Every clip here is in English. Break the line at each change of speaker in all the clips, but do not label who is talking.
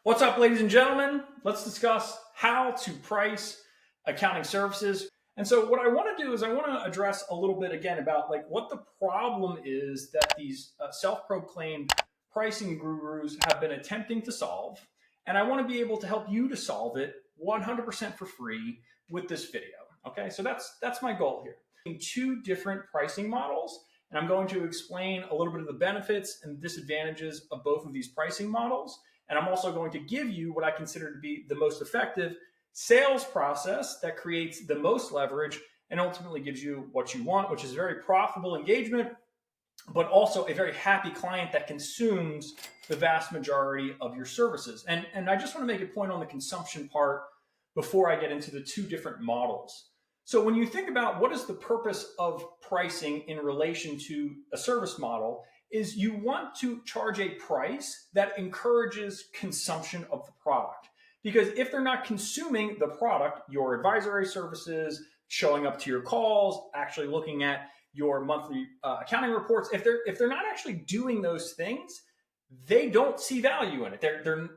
What's up, ladies and gentlemen? Let's discuss how to price accounting services. And so what I want to do is I want to address a little bit again about like what the problem is that these self-proclaimed pricing gurus have been attempting to solve. And I want to be able to help you to solve it 100% for free with this video. Okay, so that's my goal here. Two different pricing models, and I'm going to explain a little bit of the benefits and disadvantages of both of these pricing models. And I'm also going to give you what I consider to be the most effective sales process that creates the most leverage and ultimately gives you what you want, which is very profitable engagement, but also a very happy client that consumes the vast majority of your services. And I just want to make a point on the consumption part before I get into the two different models. So when you think about what is the purpose of pricing in relation to a service model, is you want to charge a price that encourages consumption of the product. Because if they're not consuming the product, your advisory services, showing up to your calls, actually looking at your monthly accounting reports, if they're not actually doing those things, they don't see value in it.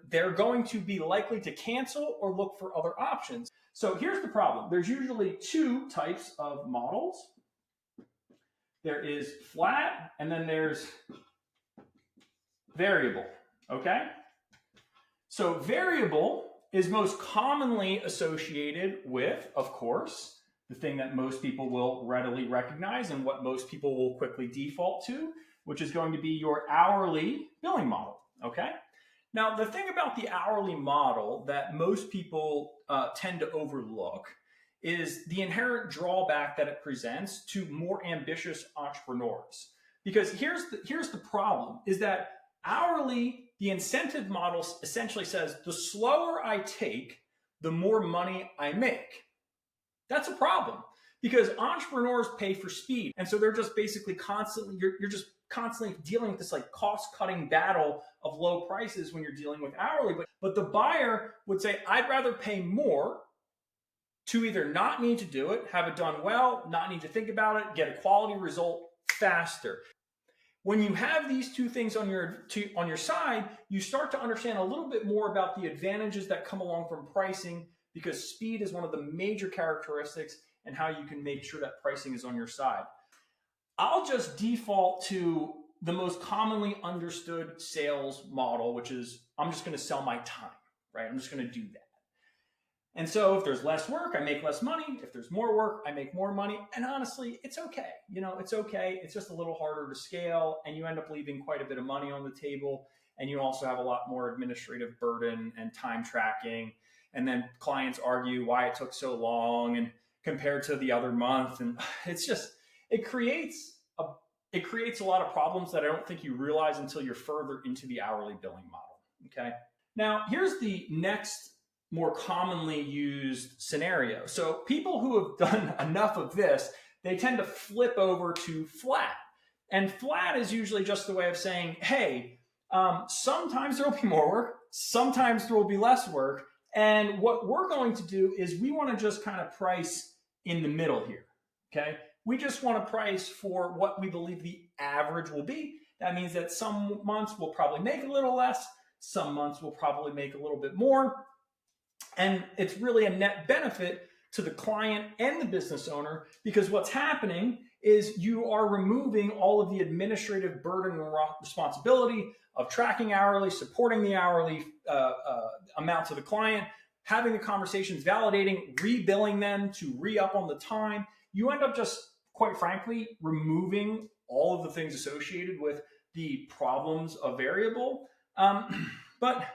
They're going to be likely to cancel or look for other options. So here's the problem. There's usually two types of models. There is flat, and then there's variable, okay? So variable is most commonly associated with, of course, the thing that most people will readily recognize and what most people will quickly default to, which is going to be your hourly billing model, okay? Now, the thing about the hourly model that most people tend to overlook is the inherent drawback that it presents to more ambitious entrepreneurs. Because here's the problem, is that hourly, the incentive model essentially says, the slower I take, the more money I make. That's a problem because entrepreneurs pay for speed. And so they're just basically constantly, you're just constantly dealing with this like cost-cutting battle of low prices when you're dealing with hourly. But the buyer would say, I'd rather pay more to either not need to do it, have it done well, not need to think about it, get a quality result faster. When you have these two things on your side, you start to understand a little bit more about the advantages that come along from pricing, because speed is one of the major characteristics and how you can make sure that pricing is on your side. I'll just default to the most commonly understood sales model, which is I'm just going to sell my time, right? I'm just going to do that. And so if there's less work, I make less money. If there's more work, I make more money. And honestly, it's okay. It's okay. It's just a little harder to scale, and you end up leaving quite a bit of money on the table. And you also have a lot more administrative burden and time tracking. And then clients argue why it took so long and compared to the other month. And it's just, it creates a lot of problems that I don't think you realize until you're further into the hourly billing model. Okay. Now, here's the next more commonly used scenario. So people who have done enough of this, they tend to flip over to flat. And flat is usually just the way of saying, hey, sometimes there will be more work, sometimes there will be less work. And what we're going to do is we want to just kind of price in the middle here, okay? We just want to price for what we believe the average will be. That means that some months we'll probably make a little less, some months we'll probably make a little bit more. And it's really a net benefit to the client and the business owner, because what's happening is you are removing all of the administrative burden and responsibility of tracking hourly, supporting the hourly amount to the client, having the conversations, validating, rebilling them to re-up on the time. You end up just, quite frankly, removing all of the things associated with the problems of variable. But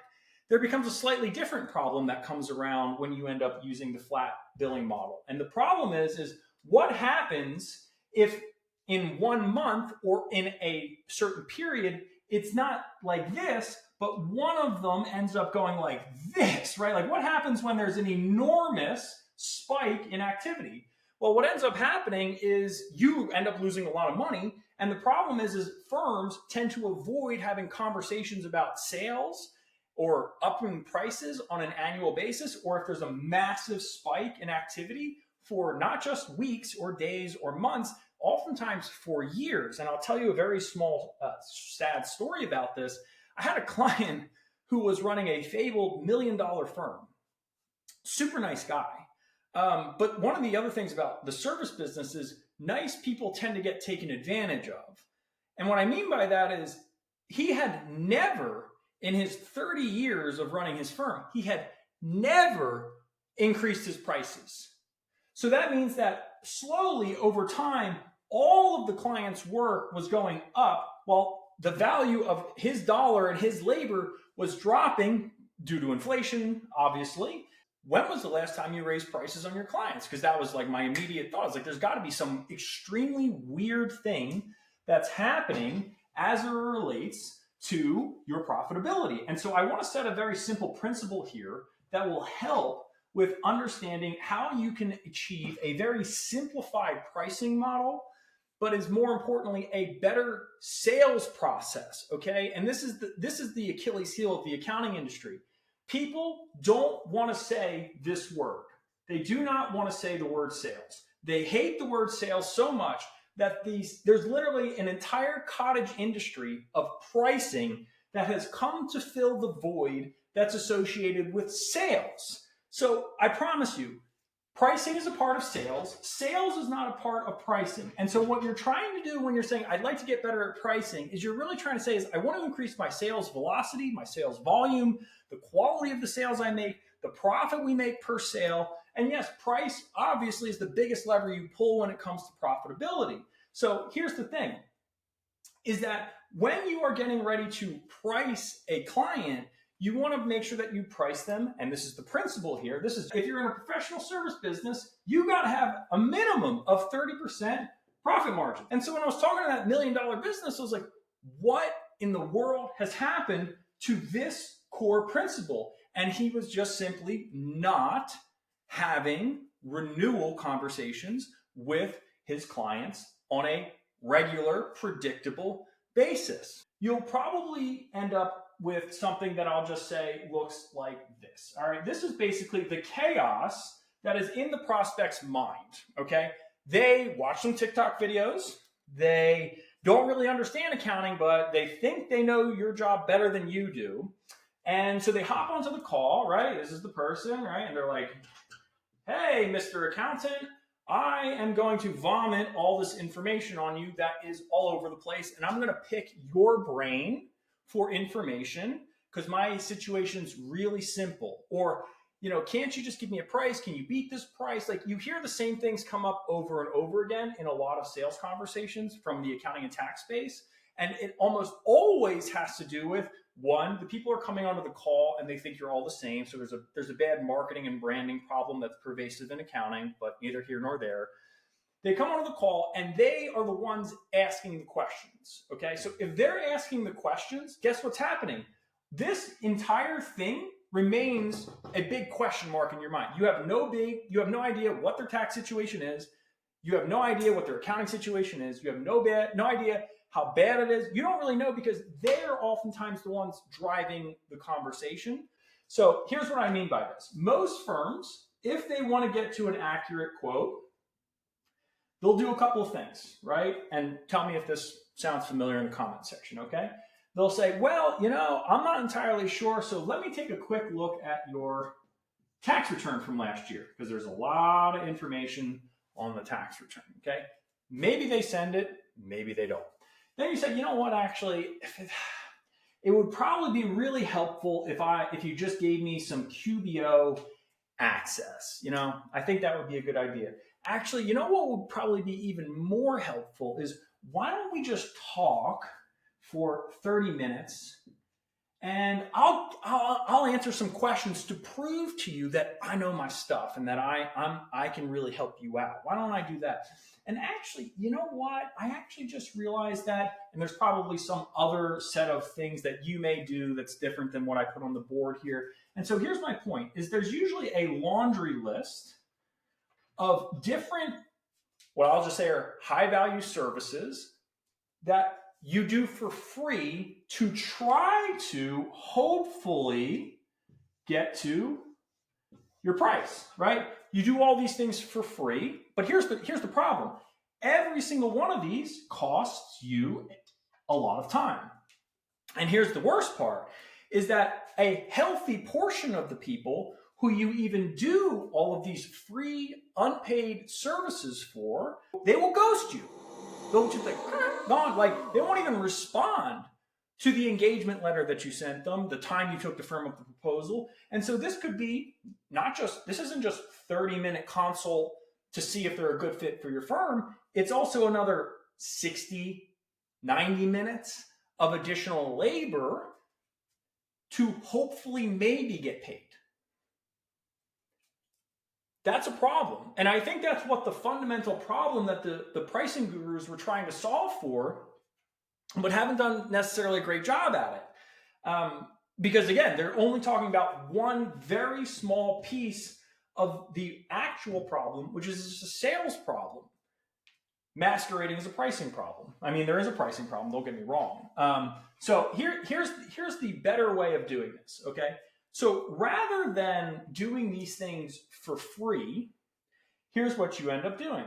there becomes a slightly different problem that comes around when you end up using the flat billing model. And the problem is what happens if in 1 month or in a certain period, it's not like this, but one of them ends up going like this, right? Like what happens when there's an enormous spike in activity? Well, what ends up happening is you end up losing a lot of money. And the problem is firms tend to avoid having conversations about sales or upping prices on an annual basis, or if there's a massive spike in activity for not just weeks or days or months, oftentimes for years. And I'll tell you a very small, sad story about this. I had a client who was running a fabled $1 million firm. Super nice guy. But one of the other things about the service business is nice people tend to get taken advantage of. And what I mean by that is he had never, in his 30 years of running his firm, he had never increased his prices. So that means that slowly over time, all of the client's work was going up while the value of his dollar and his labor was dropping due to inflation, obviously. When was the last time you raised prices on your clients? Because that was like my immediate thought. I was like, there's got to be some extremely weird thing that's happening as it relates to your profitability. And so I want to set a very simple principle here that will help with understanding how you can achieve a very simplified pricing model, but is more importantly a better sales process. Okay, and this is the Achilles heel of the accounting industry. People don't want to say this word. They do not want to say the word sales. They hate the word sales so much that there's literally an entire cottage industry of pricing that has come to fill the void that's associated with sales. So I promise you, pricing is a part of sales. Sales is not a part of pricing. And so what you're trying to do when you're saying, I'd like to get better at pricing, is you're really trying to say is, I want to increase my sales velocity, my sales volume, the quality of the sales I make, the profit we make per sale. And yes, price obviously is the biggest lever you pull when it comes to profitability. So here's the thing, is that when you are getting ready to price a client, you want to make sure that you price them. And this is the principle here. This is if you're in a professional service business, you got to have a minimum of 30% profit margin. And so when I was talking to that $1 million business, I was like, what in the world has happened to this core principle? And he was just simply not having renewal conversations with his clients on a regular, predictable basis. You'll probably end up with something that I'll just say looks like this. All right, this is basically the chaos that is in the prospect's mind. Okay, they watch some TikTok videos. They don't really understand accounting, but they think they know your job better than you do. And so they hop onto the call, right? This is the person, right? And they're like, hey, Mr. Accountant, I am going to vomit all this information on you that is all over the place. And I'm going to pick your brain for information because my situation's really simple. Or, can't you just give me a price? Can you beat this price? Like, you hear the same things come up over and over again in a lot of sales conversations from the accounting and tax space. And it almost always has to do with, one, the people are coming onto the call and they think you're all the same. So there's a bad marketing and branding problem that's pervasive in accounting, but neither here nor there. They come onto the call and they are the ones asking the questions. Okay, so if they're asking the questions, guess what's happening? This entire thing remains a big question mark in your mind. You have no idea what their tax situation is. You have no idea what their accounting situation is. You have no idea how bad it is. You don't really know because they're oftentimes the ones driving the conversation. So here's what I mean by this. Most firms, if they want to get to an accurate quote, they'll do a couple of things, right? And tell me if this sounds familiar in the comment section, okay? They'll say, well, I'm not entirely sure, so let me take a quick look at your tax return from last year, because there's a lot of information on the tax return, okay? Maybe they send it, maybe they don't. Then you say, you know what, actually, it would probably be really helpful if you just gave me some QBO access. I think that would be a good idea. Actually, what would probably be even more helpful is, why don't we just talk for 30 minutes and I'll answer some questions to prove to you that I know my stuff and that I can really help you out. Why don't I do that? And actually, you know what? I actually just realized that, and there's probably some other set of things that you may do that's different than what I put on the board here. And so here's my point, is there's usually a laundry list of different, what I'll just say are high value services that you do for free to try to hopefully get to your price, right? You do all these things for free, but here's the problem. Every single one of these costs you a lot of time. And here's the worst part, is that a healthy portion of the people who you even do all of these free, unpaid services for, they will ghost you. They'll just gone. Like, they won't even respond to the engagement letter that you sent them, the time you took to firm up the proposal. And so this could be this isn't just 30-minute consult to see if they're a good fit for your firm. It's also another 60, 90 minutes of additional labor to hopefully maybe get paid. That's a problem. And I think that's what the fundamental problem that the pricing gurus were trying to solve for, but haven't done necessarily a great job at it. Because again, they're only talking about one very small piece of the actual problem, which is just a sales problem, masquerading as a pricing problem. I mean, there is a pricing problem, don't get me wrong. So here's the better way of doing this, okay? So rather than doing these things for free, here's what you end up doing.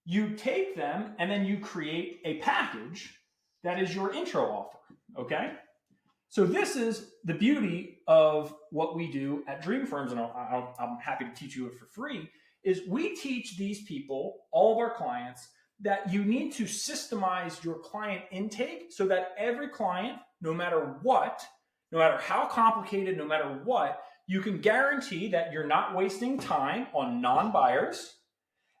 You take them and then you create a package that is your intro offer, okay? So this is the beauty of what we do at Dream Firms, and I'm happy to teach you it for free, is we teach these people, all of our clients, that you need to systemize your client intake so that every client, no matter what, no matter how complicated, no matter what, you can guarantee that you're not wasting time on non-buyers,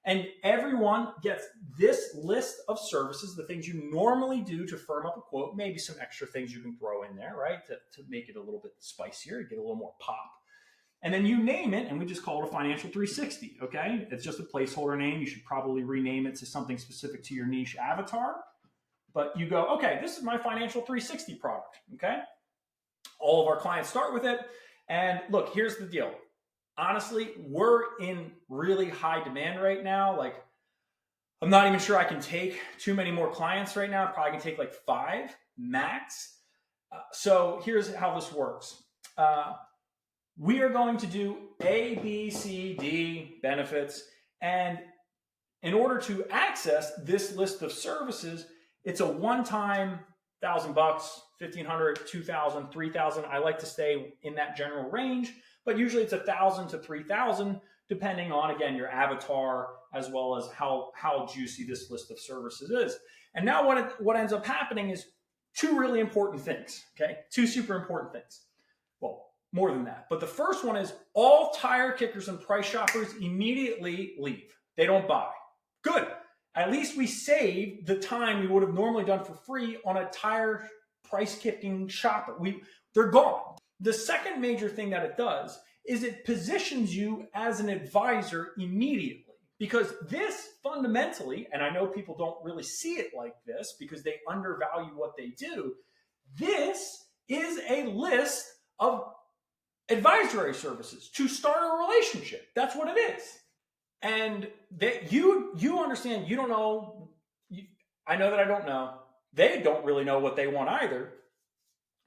and everyone gets this list of services, the things you normally do to firm up a quote, maybe some extra things you can throw in there, right, to make it a little bit spicier, get a little more pop. And then you name it, and we just call it a financial 360, okay? It's just a placeholder name. You should probably rename it to something specific to your niche avatar. But you go, okay, this is my financial 360 product, okay? All of our clients start with it. And look, here's the deal. Honestly, we're in really high demand right now. Like, I'm not even sure I can take too many more clients right now. I probably can take like 5 max. So here's how this works. We are going to do A, B, C, D benefits. And in order to access this list of services, it's a one-time $1,000, $1,500, $2,000, $3,000. I like to stay in that general range, but usually it's $1,000 to $3,000, depending on, again, your avatar, as well as how juicy this list of services is. And now what ends up happening is 2 really important things, okay? 2 super important things. Well, more than that. But the first one is all tire kickers and price shoppers immediately leave. They don't buy. Good. At least we saved the time we would have normally done for free on a tire price kicking shopper. They're gone. The second major thing that it does is it positions you as an advisor immediately, because this fundamentally, and I know people don't really see it like this because they undervalue what they do, this is a list of advisory services to start a relationship. That's what it is. And that you understand, you don't know. I know that I don't know. They don't really know what they want either.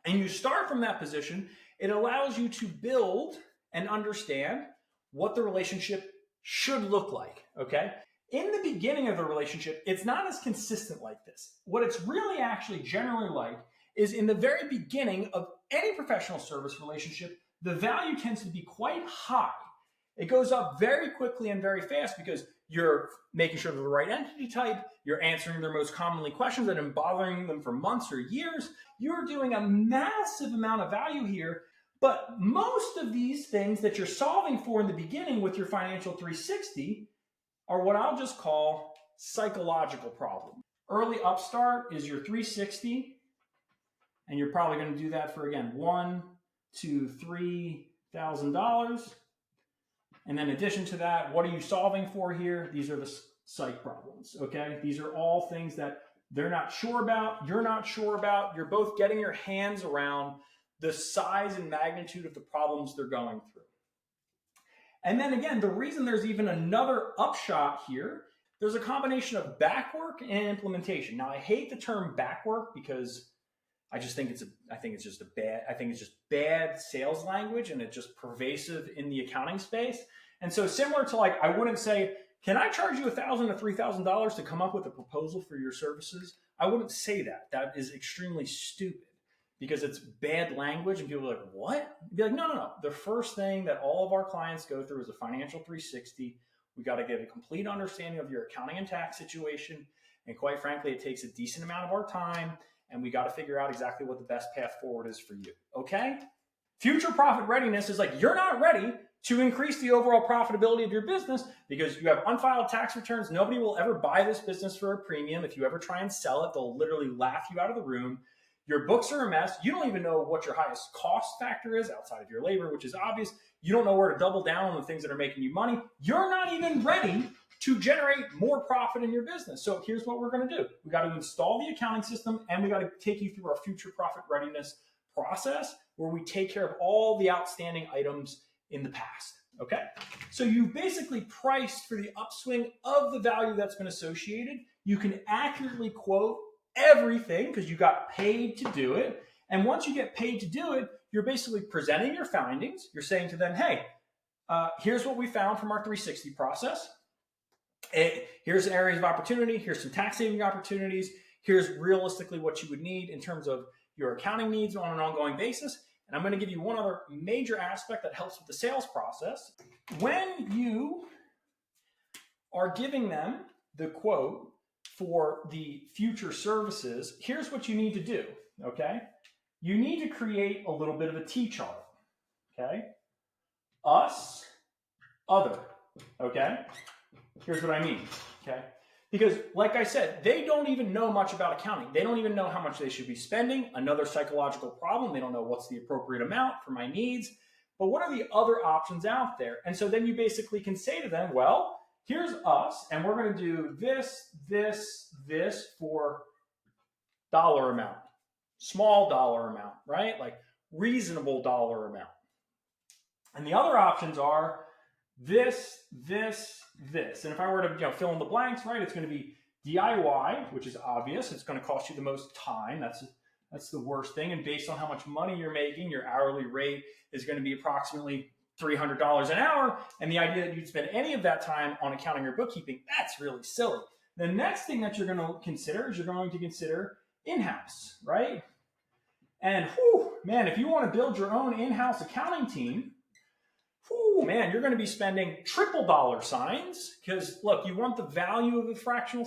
And you start from that position. It allows you to build and understand what the relationship should look like, okay? In the beginning of the relationship, it's not as consistent like this. What it's really actually generally like is in the very beginning of any professional service relationship, the value tends to be quite high. It goes up very quickly and very fast because you're making sure they're the right entity type, you're answering their most commonly questions that have been bothering them for months or years. You're doing a massive amount of value here, but most of these things that you're solving for in the beginning with your financial 360 are what I'll just call psychological problems. Early upstart is your 360, and you're probably going to do that for, again, $1,000 to $3,000. And then in addition to that, what are you solving for here? These are the psych problems, okay? These are all things that they're not sure about, you're not sure about. You're both getting your hands around the size and magnitude of the problems they're going through. And then again, the reason there's even another upshot here, there's a combination of back work and implementation. Now, I hate the term back work because I think it's just bad sales language, and it's just pervasive in the accounting space. And so similar to, like, I wouldn't say, can I charge you $1,000 to $3,000 to come up with a proposal for your services? I wouldn't say that. That is extremely stupid. because it's bad language and people are like, what? Be like, no. The first thing that all of our clients go through is a financial 360. We got to get a complete understanding of your accounting and tax situation. And quite frankly, it takes a decent amount of our time, and we got to figure out exactly what the best path forward is for you. Okay? Future profit readiness is like, you're not ready to increase the overall profitability of your business because you have unfiled tax returns. Nobody will ever buy this business for a premium. If you ever try and sell it, they'll literally laugh you out of the room. Your books are a mess. You don't even know what your highest cost factor is outside of your labor, which is obvious. You don't know where to double down on the things that are making you money. You're not even ready to generate more profit in your business. So here's what we're going to do. We got to install the accounting system, and we got to take you through our future profit readiness process where we take care of all the outstanding items in the past. Okay? So you basically priced for the upswing of the value that's been associated. You can accurately quote everything because you got paid to do it. And once you get paid to do it, you're basically presenting your findings. You're saying to them, hey, here's what we found from our 360 process. Here's areas of opportunity. Here's some tax saving opportunities. Here's realistically what you would need in terms of your accounting needs on an ongoing basis. And I'm going to give you one other major aspect that helps with the sales process. When you are giving them the quote for the future services, here's what you need to do, okay? You need to create a little bit of a T-chart, okay? Us, other, okay? Here's what I mean, okay? Because like I said, they don't even know much about accounting. They don't even know how much they should be spending. Another psychological problem. They don't know what's the appropriate amount for my needs. But what are the other options out there? And so then you basically can say to them, well, here's us, and we're going to do this for dollar amount, small dollar amount, right? Like reasonable dollar amount. And the other options are this. And if I were to fill in the blanks, right, it's going to be DIY, which is obvious. It's going to cost you the most time. That's the worst thing. And based on how much money you're making, your hourly rate is going to be approximately $300 an hour. And the idea that you'd spend any of that time on accounting or bookkeeping, that's really silly. The next thing that you're going to consider is you're going to consider in-house, right? And man, if you want to build your own in-house accounting team, man, you're going to be spending triple dollar signs because look, you want the value of a fractional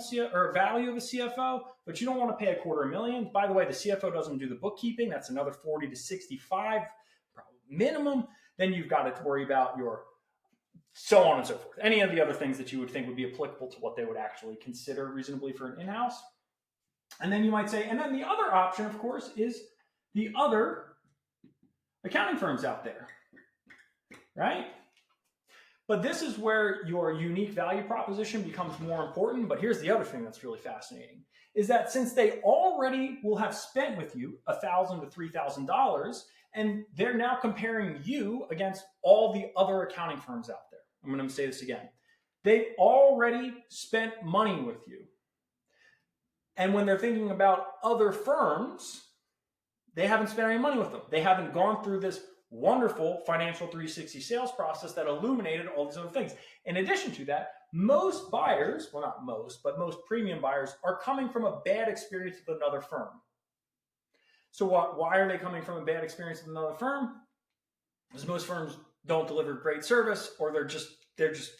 value of a CFO, but you don't want to pay $250,000. By the way, the CFO doesn't do the bookkeeping. That's another 40 to 65 minimum. Then you've got to worry about your so on and so forth. Any of the other things that you would think would be applicable to what they would actually consider reasonably for an in-house. And then you might say, and then the other option, of course, is the other accounting firms out there, right? But this is where your unique value proposition becomes more important. But here's the other thing that's really fascinating, is that since they already will have spent with you $1,000 to $3,000, and they're now comparing you against all the other accounting firms out there. I'm going to say this again. They've already spent money with you. And when they're thinking about other firms, they haven't spent any money with them. They haven't gone through this wonderful financial 360 sales process that illuminated all these other things. In addition to that, most buyers, well, not most, but most premium buyers are coming from a bad experience with another firm. So why are they coming from a bad experience with another firm? Because most firms don't deliver great service, or they're just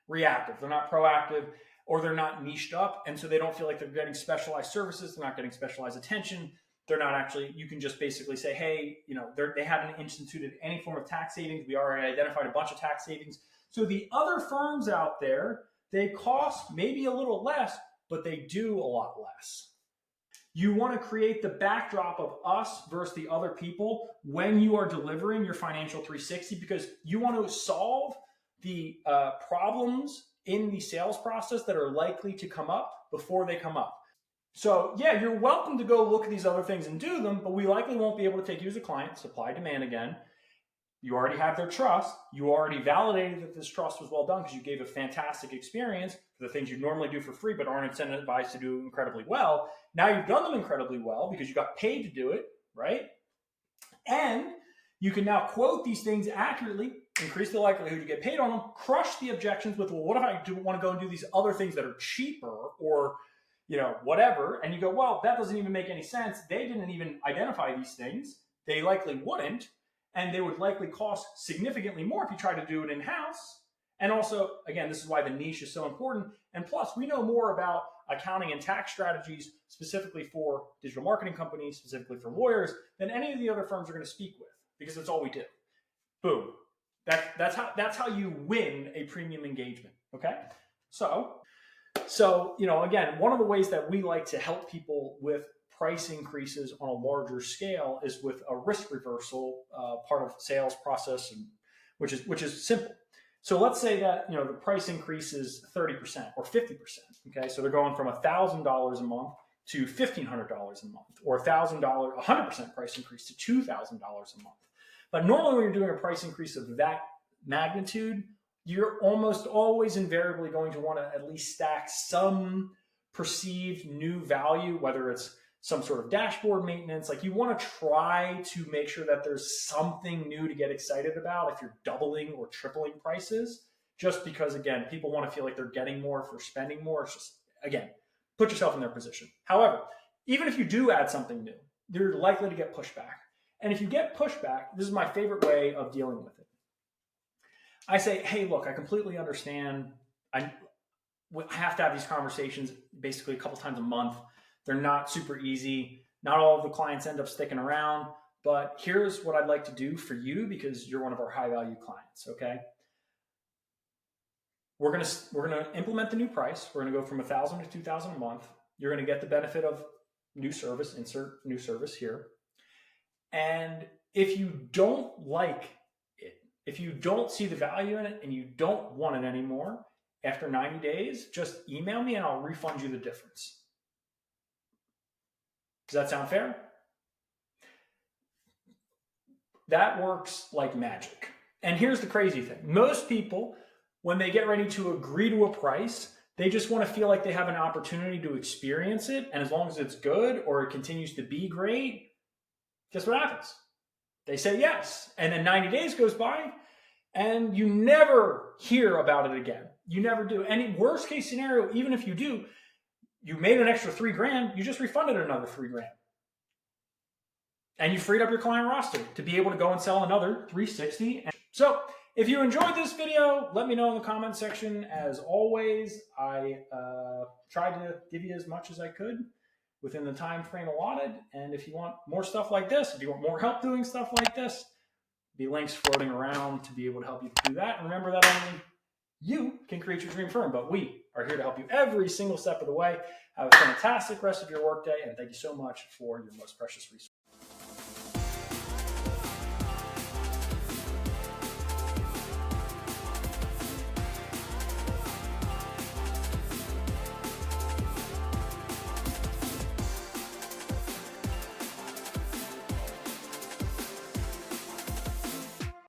reactive. They're not proactive, or they're not niched up. And so they don't feel like they're getting specialized services. They're not getting specialized attention. They're not actually, you can just basically say, hey, they haven't instituted any form of tax savings. We already identified a bunch of tax savings. So the other firms out there, they cost maybe a little less, but they do a lot less. You want to create the backdrop of us versus the other people when you are delivering your financial 360, because you want to solve the problems in the sales process that are likely to come up before they come up. So yeah, you're welcome to go look at these other things and do them, but we likely won't be able to take you as a client. Supply demand again. You already have their trust. You already validated that this trust was well done because you gave a fantastic experience for the things you normally do for free but aren't incentivized to do incredibly well. Now you've done them incredibly well because you got paid to do it, right? And you can now quote these things accurately, increase the likelihood you get paid on them, crush the objections with, well, what if I want to go and do these other things that are cheaper, or whatever. And you go, well, that doesn't even make any sense. They didn't even identify these things. They likely wouldn't. And they would likely cost significantly more if you try to do it in-house. And also, again, this is why the niche is so important. And plus, we know more about accounting and tax strategies specifically for digital marketing companies, specifically for lawyers, than any of the other firms are going to speak with, because that's all we do. Boom. That's how you win a premium engagement. Okay. So again, one of the ways that we like to help people with price increases on a larger scale is with a risk reversal part of sales process, and which is simple. So let's say that the price increase is 30% or 50%. Okay, so they're going from $1,000 a month to $1,500 a month, or $1,000, 100% price increase to $2,000 a month. But normally, when you're doing a price increase of that magnitude, you're almost always invariably going to want to at least stack some perceived new value, whether it's some sort of dashboard maintenance. Like, you want to try to make sure that there's something new to get excited about if you're doubling or tripling prices, just because, again, people want to feel like they're getting more for spending more. It's just, again, put yourself in their position. However, even if you do add something new, you're likely to get pushback. And if you get pushback, this is my favorite way of dealing with it. I say, hey, look, I completely understand. I have to have these conversations basically a couple times a month. They're not super easy. Not all of the clients end up sticking around, but here's what I'd like to do for you because you're one of our high value clients. Okay. We're gonna implement the new price. We're gonna go from $1,000 to $2,000 a month. You're gonna get the benefit of new service, insert new service here. And if you don't like it, if you don't see the value in it and you don't want it anymore, after 90 days, just email me and I'll refund you the difference. Does that sound fair? That works like magic. And here's the crazy thing. Most people, when they get ready to agree to a price, they just want to feel like they have an opportunity to experience it. And as long as it's good or it continues to be great, guess what happens? They say yes. And then 90 days goes by and you never hear about it again. You never do. And in worst case scenario, even if you do, you made an extra $3,000, you just refunded another $3,000. And you freed up your client roster to be able to go and sell another 360. So if you enjoyed this video, let me know in the comment section. As always, I tried to give you as much as I could within the time frame allotted. And if you want more stuff like this, if you want more help doing stuff like this, there'll be links floating around to be able to help you do that. And remember that only you can create your dream firm, but we are here to help you every single step of the way. Have a fantastic rest of your workday, and thank you so much for your most precious resource.